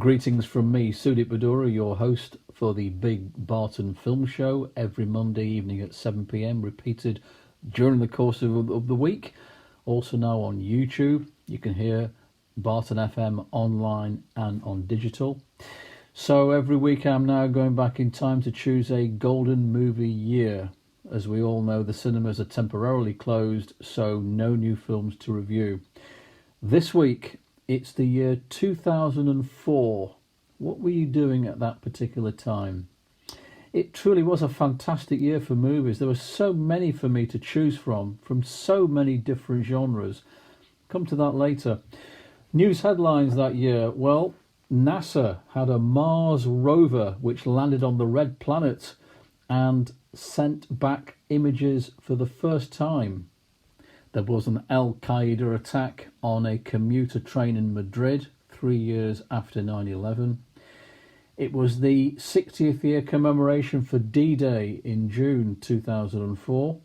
Greetings from me, Sudip Bhaduri, your host for the Big Barton Film Show every Monday evening at 7 p.m, repeated during the course of the week. Also now on YouTube, you can hear Barton FM online and on digital. So every week I'm now going back in time to choose a golden movie year. As we all know, the cinemas are temporarily closed, so no new films to review. This week, it's the year 2004. What were you doing at that particular time? It truly was a fantastic year for movies. There were so many for me to choose from so many different genres. Come to that later. News headlines that year. Well, NASA had a Mars rover which landed on the red planet and sent back images for the first time. There was an Al-Qaeda attack on a commuter train in Madrid 3 years after 9/11. It was the 60th year commemoration for D-Day in June 2004.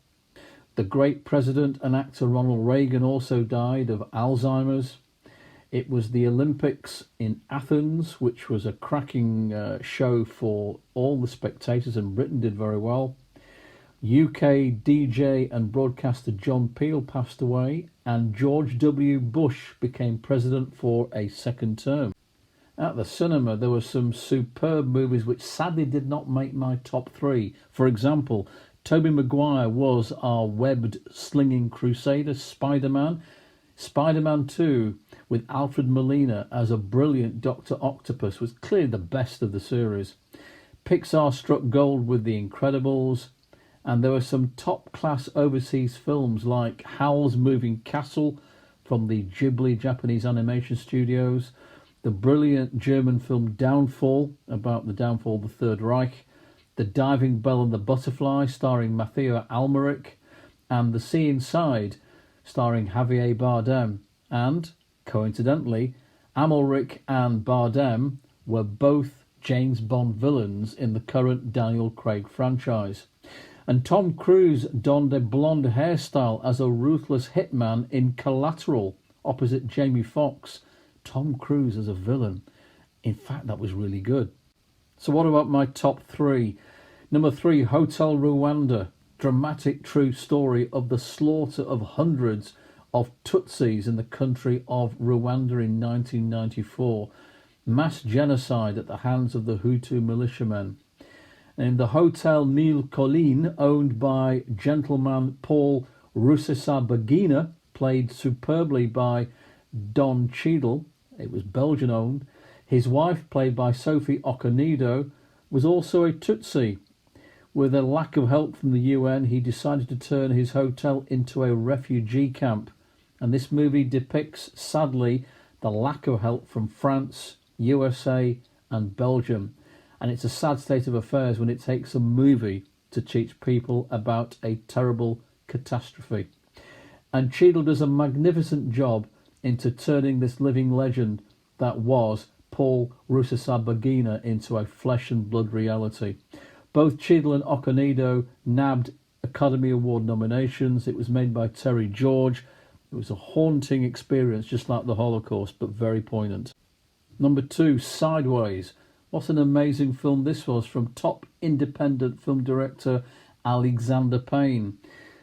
The great president and actor Ronald Reagan also died of Alzheimer's. It was the Olympics in Athens, which was a cracking show for all the spectators, and Britain did very well. UK DJ and broadcaster John Peel passed away, and George W. Bush became president for a second term. At the cinema, there were some superb movies which sadly did not make my top three. For example, Tobey Maguire was our webbed slinging crusader Spider-Man. Spider-Man 2 with Alfred Molina as a brilliant Dr. Octopus was clearly the best of the series. Pixar struck gold with The Incredibles. And there were some top-class overseas films like Howl's Moving Castle from the Ghibli Japanese animation studios, the brilliant German film Downfall, about the downfall of the Third Reich, The Diving Bell and the Butterfly, starring Matteo Almeric, and The Sea Inside, starring Javier Bardem. And, coincidentally, Amalric and Bardem were both James Bond villains in the current Daniel Craig franchise. And Tom Cruise donned a blonde hairstyle as a ruthless hitman in Collateral, opposite Jamie Foxx. Tom Cruise as a villain. In fact, that was really good. So what about my top three? Number 3, Hotel Rwanda. Dramatic true story of the slaughter of hundreds of Tutsis in the country of Rwanda in 1994. Mass genocide at the hands of the Hutu militiamen. In the Hotel Nile Colline, owned by gentleman Paul Rusesabagina, played superbly by Don Cheadle, it was Belgian owned. His wife, played by Sophie Okonedo, was also a Tutsi. With a lack of help from the UN, he decided to turn his hotel into a refugee camp. And this movie depicts, sadly, the lack of help from France, USA and Belgium. And it's a sad state of affairs when it takes a movie to teach people about a terrible catastrophe. And Cheadle does a magnificent job into turning this living legend that was Paul Rusesabagina into a flesh and blood reality. Both Cheadle and Okonedo nabbed Academy Award nominations. It was made by Terry George. It was a haunting experience, just like the Holocaust, but very poignant. Number 2, Sideways. What an amazing film this was, from top independent film director Alexander Payne.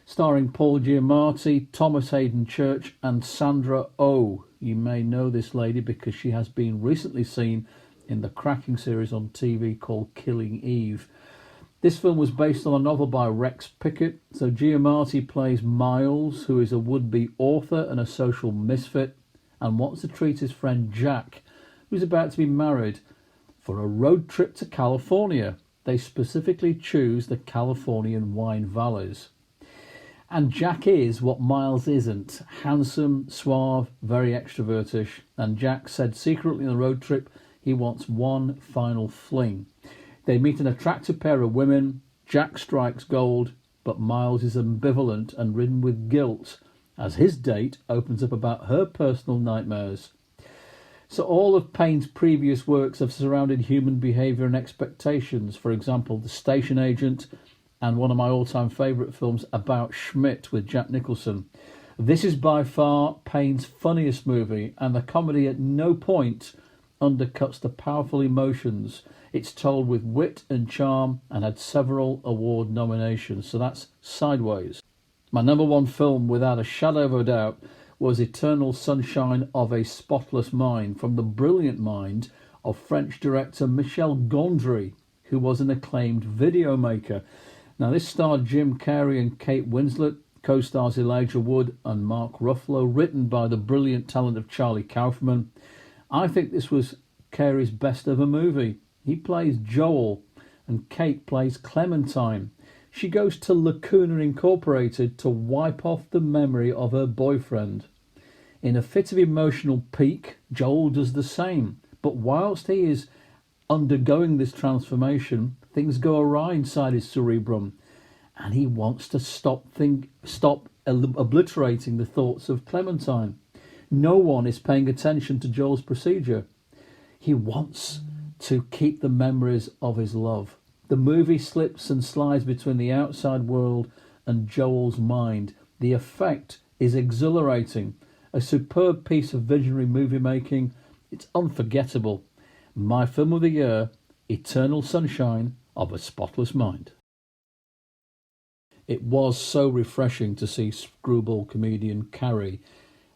Starring Paul Giamatti, Thomas Hayden Church and Sandra Oh. You may know this lady because she has been recently seen in the cracking series on TV called Killing Eve. This film was based on a novel by Rex Pickett. So Giamatti plays Miles, who is a would-be author and a social misfit, and wants to treat his friend Jack, who's about to be married, for a road trip to California. They specifically choose the Californian wine valleys. And Jack is what Miles isn't. Handsome, suave, very extrovertish. And Jack said secretly on the road trip he wants one final fling. They meet an attractive pair of women. Jack strikes gold, but Miles is ambivalent and ridden with guilt as his date opens up about her personal nightmares. So all of Payne's previous works have surrounded human behaviour and expectations. For example, The Station Agent and one of my all-time favourite films, About Schmidt, with Jack Nicholson. This is by far Payne's funniest movie, and the comedy at no point undercuts the powerful emotions. It's told with wit and charm and had several award nominations. So that's Sideways. My number one film, without a shadow of a doubt, was Eternal Sunshine of a Spotless Mind, from the brilliant mind of French director Michel Gondry, who was an acclaimed video maker. Now, this starred Jim Carrey and Kate Winslet, co-stars Elijah Wood and Mark Ruffalo, written by the brilliant talent of Charlie Kaufman. I think this was Carey's best ever movie. He plays Joel and Kate plays Clementine. She goes to Lacuna Incorporated to wipe off the memory of her boyfriend. In a fit of emotional pique, Joel does the same. But whilst he is undergoing this transformation, things go awry inside his cerebrum, and he wants to stop obliterating the thoughts of Clementine. No one is paying attention to Joel's procedure. He wants to keep the memories of his love. The movie slips and slides between the outside world and Joel's mind. The effect is exhilarating. A superb piece of visionary movie making. It's unforgettable. My film of the year, Eternal Sunshine of a Spotless Mind. It was so refreshing to see screwball comedian Carrey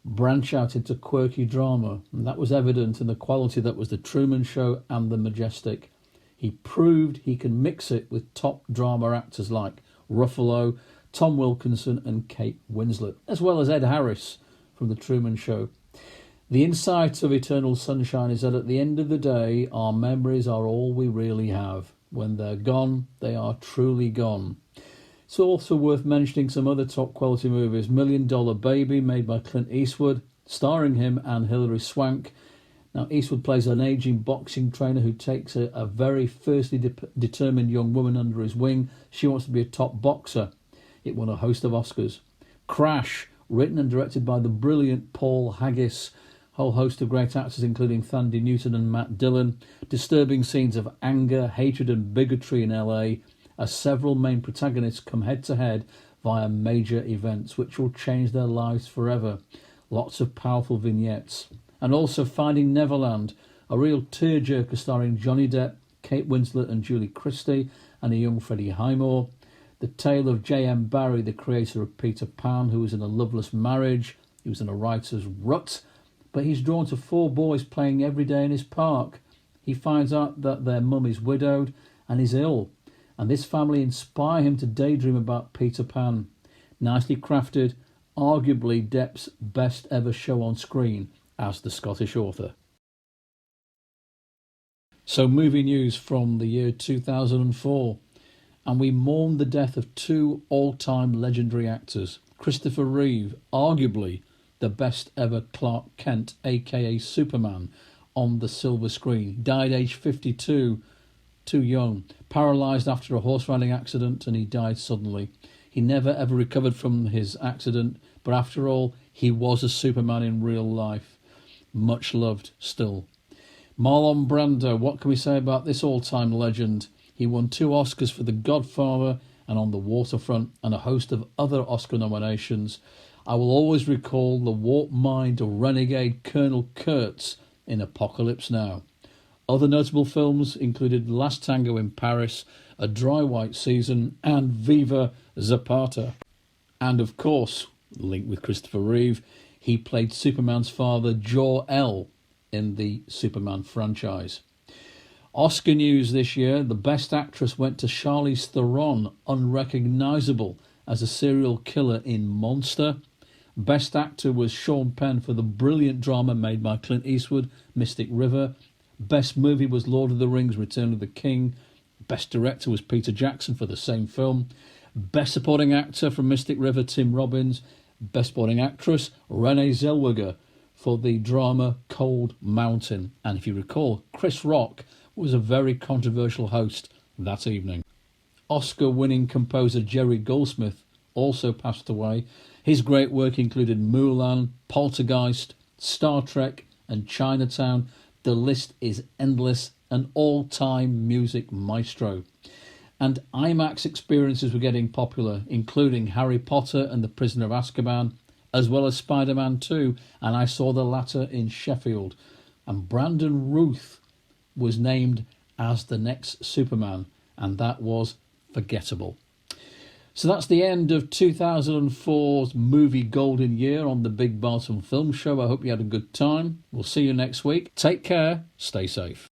branch out into quirky drama, and that was evident in the quality that was The Truman Show and The Majestic. He proved he can mix it with top drama actors like Ruffalo, Tom Wilkinson and Kate Winslet, as well as Ed Harris from The Truman Show. The insight of Eternal Sunshine is that at the end of the day, our memories are all we really have. When they're gone, they are truly gone. It's also worth mentioning some other top quality movies. $1 Million Baby, made by Clint Eastwood, starring him and Hilary Swank. Now, Eastwood plays an aging boxing trainer who takes a very fiercely determined young woman under his wing. She wants to be a top boxer. It won a host of Oscars. Crash, written and directed by the brilliant Paul Haggis. Whole host of great actors including Thandie Newton and Matt Dillon. Disturbing scenes of anger, hatred and bigotry in LA, as several main protagonists come head to head via major events which will change their lives forever. Lots of powerful vignettes. And also Finding Neverland, a real tearjerker starring Johnny Depp, Kate Winslet and Julie Christie, and a young Freddie Highmore. The tale of J.M. Barrie, the creator of Peter Pan, who was in a loveless marriage. He was in a writer's rut, but he's drawn to 4 boys playing every day in his park. He finds out that their mum is widowed and is ill, and this family inspire him to daydream about Peter Pan. Nicely crafted, arguably Depp's best ever show on screen as the Scottish author. So, movie news from the year 2004. And we mourn the death of 2 all-time legendary actors. Christopher Reeve, arguably the best ever Clark Kent, aka Superman, on the silver screen. Died aged 52, too young. Paralysed after a horse riding accident, and he died suddenly. He never ever recovered from his accident, but after all, he was a Superman in real life. Much loved still. Marlon Brando, what can we say about this all-time legend? He won 2 Oscars for The Godfather and On the Waterfront, and a host of other Oscar nominations. I will always recall the warped mind of renegade Colonel Kurtz in Apocalypse Now. Other notable films included Last Tango in Paris, A Dry White Season, and Viva Zapata. And of course, linked with Christopher Reeve, he played Superman's father, Jor-El, in the Superman franchise. Oscar news this year, the Best Actress went to Charlize Theron, unrecognisable as a serial killer in Monster. Best Actor was Sean Penn for the brilliant drama made by Clint Eastwood, Mystic River. Best Movie was Lord of the Rings, Return of the King. Best Director was Peter Jackson for the same film. Best Supporting Actor from Mystic River, Tim Robbins. Best Supporting Actress, Renee Zellweger for the drama Cold Mountain. And if you recall, Chris Rock was a very controversial host that evening. Oscar-winning composer Jerry Goldsmith also passed away. His great work included Mulan, Poltergeist, Star Trek and Chinatown. The list is endless, an all-time music maestro. And IMAX experiences were getting popular, including Harry Potter and the Prisoner of Azkaban, as well as Spider-Man 2, and I saw the latter in Sheffield. and Brandon Routh was named as the next Superman, and that was forgettable. So that's the end of 2004's movie golden year on the Big Barton Film Show. I hope you had a good time. We'll see you next week. Take care. Stay safe.